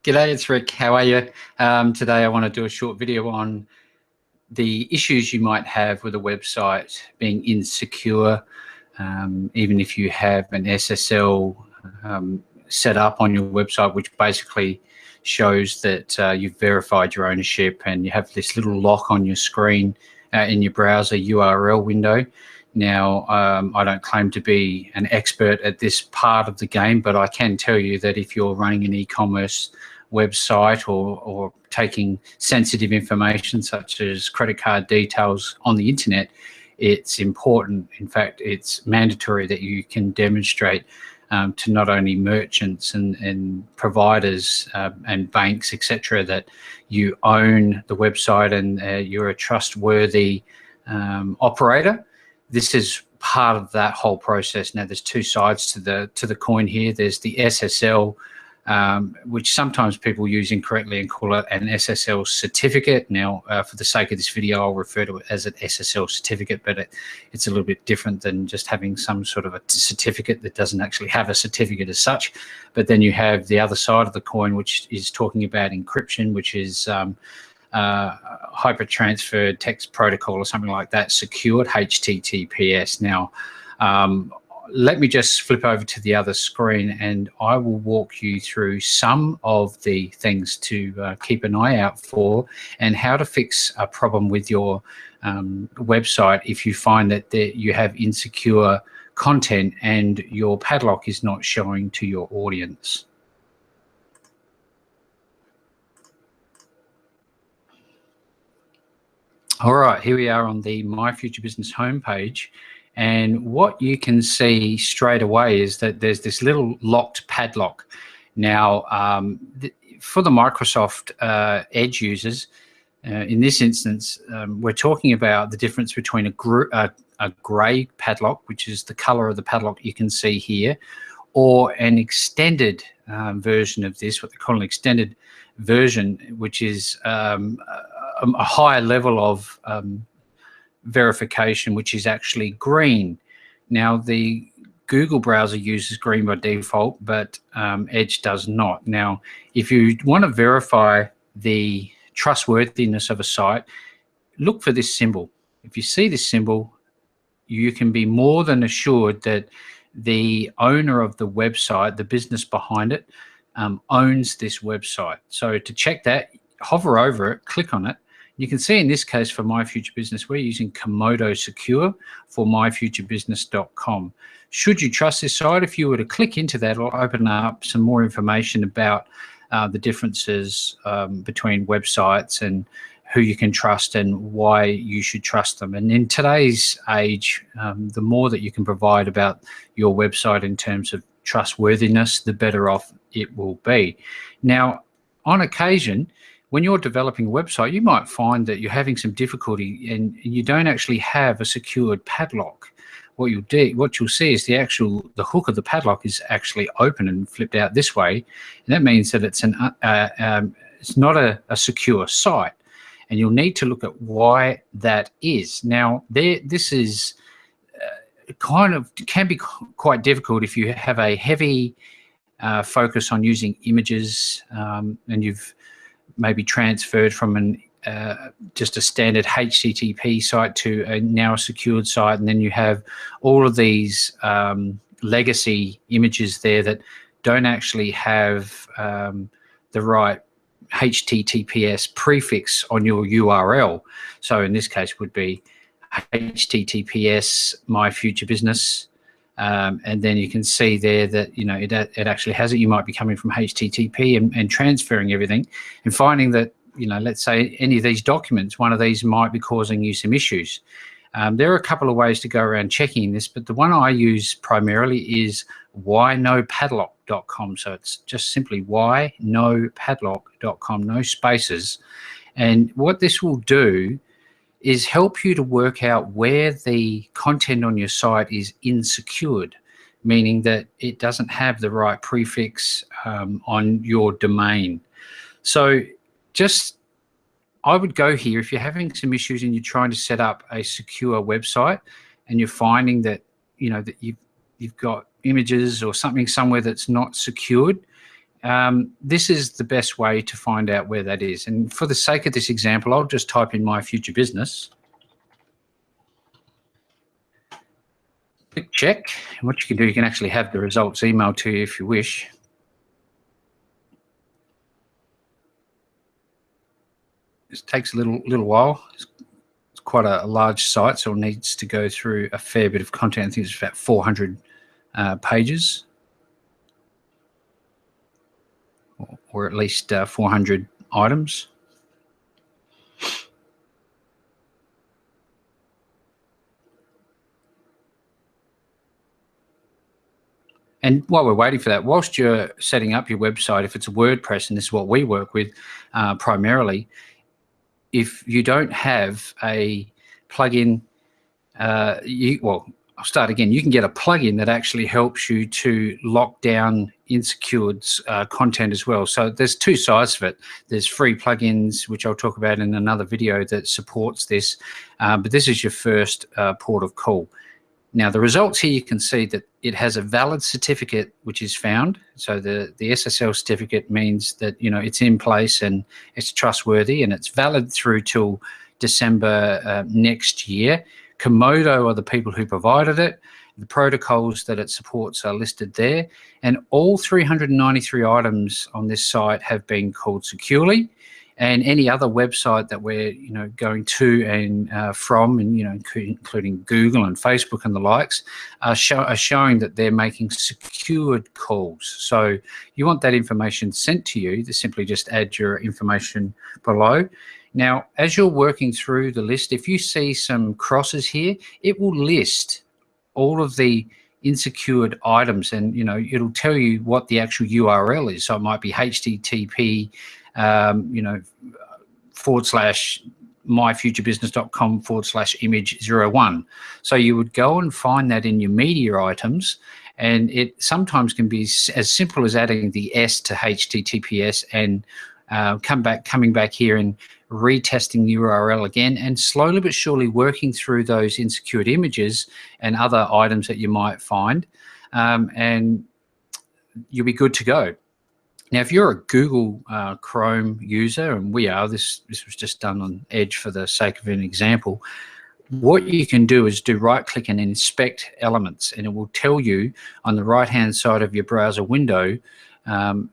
G'day, it's Rick. How are you? Today I want to do a short video on the issues you might have with a website being insecure, even if you have an SSL set up on your website, which basically shows that you've verified your ownership, and you have this little lock on your screen in your browser URL window. Now, I don't claim to be an expert at this part of the game, but I can tell you that if you're running an e-commerce website or taking sensitive information such as credit card details on the internet, it's important. In fact, it's mandatory that you can demonstrate to not only merchants and providers and banks, etc., that you own the website and you're a trustworthy operator. This is part of that whole process. Now, there's two sides to the coin here. There's the SSL, which sometimes people use incorrectly and call it an SSL certificate. Now, for the sake of this video, I'll refer to it as an SSL certificate, but it's a little bit different than just having some sort of a certificate that doesn't actually have a certificate as such. But then you have the other side of the coin, which is talking about encryption, which is hyper-transferred text protocol or something like that, secured HTTPS. Now, let me just flip over to the other screen and I will walk you through some of the things to keep an eye out for and how to fix a problem with your website if you find that you have insecure content and your padlock is not showing to your audience. All right, here we are on the My Future Business homepage, and what you can see straight away is that there's this little locked padlock. Now, for the Microsoft Edge users, in this instance, we're talking about the difference between a grey padlock, which is the color of the padlock you can see here, or an extended version of this, what they call an extended version, which is a higher level of verification, which is actually green. Now, the Google browser uses green by default, but Edge does not. Now, if you want to verify the trustworthiness of a site, look for this symbol. If you see this symbol, you can be more than assured that the owner of the website, the business behind it, owns this website. So to check that, hover over it, click on it. You can see in this case for My Future Business, we're using Komodo Secure for myfuturebusiness.com. Should you trust this site, if you were to click into that, it'll open up some more information about the differences between websites and who you can trust and why you should trust them. And in today's age, the more that you can provide about your website in terms of trustworthiness, the better off it will be. Now, on occasion, when you're developing a website, you might find that you're having some difficulty and you don't actually have a secured padlock. What you'll see is the hook of the padlock is actually open and flipped out this way, and that means that it's it's not a secure site, and you'll need to look at why that is. Now, this is can be quite difficult if you have a heavy focus on using images, and you've maybe transferred from just a standard HTTP site to now a secured site, and then you have all of these legacy images there that don't actually have the right HTTPS prefix on your URL. So in this case would be HTTPS My Future Business. And then you can see there that it actually has it. You might be coming from HTTP and transferring everything and finding that let's say any of these documents, one of these might be causing you some issues. There are a couple of ways to go around checking this, but the one I use primarily is whynopadlock.com. So it's just simply whynopadlock.com, no spaces. And what this will do is help you to work out where the content on your site is insecured, meaning that it doesn't have the right prefix on your domain. So I would go here if you're having some issues and you're trying to set up a secure website and you're finding that that you've got images or something somewhere that's not secured. this is the best way to find out where that is. And for the sake of this example, I'll just type in my future business. Click check. And what you can do, you can actually have the results emailed to you if you wish. It takes a little while. It's quite a large site, so it needs to go through a fair bit of content. I think it's about 400 pages, or at least 400 items. And while we're waiting for that, whilst you're setting up your website, if it's a WordPress, and this is what we work with primarily, if you don't have a plugin, well, I'll start again. You can get a plugin that actually helps you to lock down insecured content as well. So there's two sides of it. There's free plugins, which I'll talk about in another video, that supports this. But this is your first port of call. Now, the results here, you can see that it has a valid certificate which is found. So the SSL certificate means that, you know, it's in place and it's trustworthy, and it's valid through till December next year. Komodo are the people who provided it. The protocols that it supports are listed there, and all 393 items on this site have been called securely. And any other website that we're, you know, going to and from, and, you know, including Google and Facebook and the likes, are showing that they're making secured calls. So you want that information sent to you, to simply just add your information below. Now, as you're working through the list, if you see some crosses here, it will list all of the insecured items, and, you know, it'll tell you what the actual URL is. So it might be HTTP, you know, /myfuturebusiness.com/image01. So you would go and find that in your media items, and it sometimes can be as simple as adding the S to HTTPS and coming back here and retesting the URL again, and slowly but surely working through those insecured images and other items that you might find, and you'll be good to go. Now, if you're a Google Chrome user, and we are, this was just done on Edge for the sake of an example, what you can do is do right-click and inspect elements, and it will tell you on the right-hand side of your browser window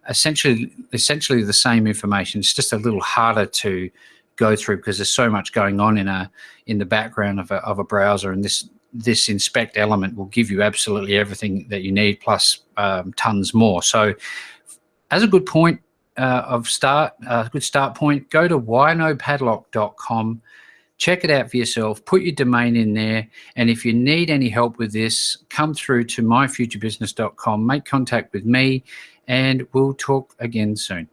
essentially the same information. It's just a little harder to go through because there's so much going on in the background of a browser, and this inspect element will give you absolutely everything that you need, plus tons more. So as a good point good start point, go to whyknowpadlock.com, check it out for yourself, put your domain in there, and if you need any help with this, come through to myfuturebusiness.com, make contact with me, and we'll talk again soon.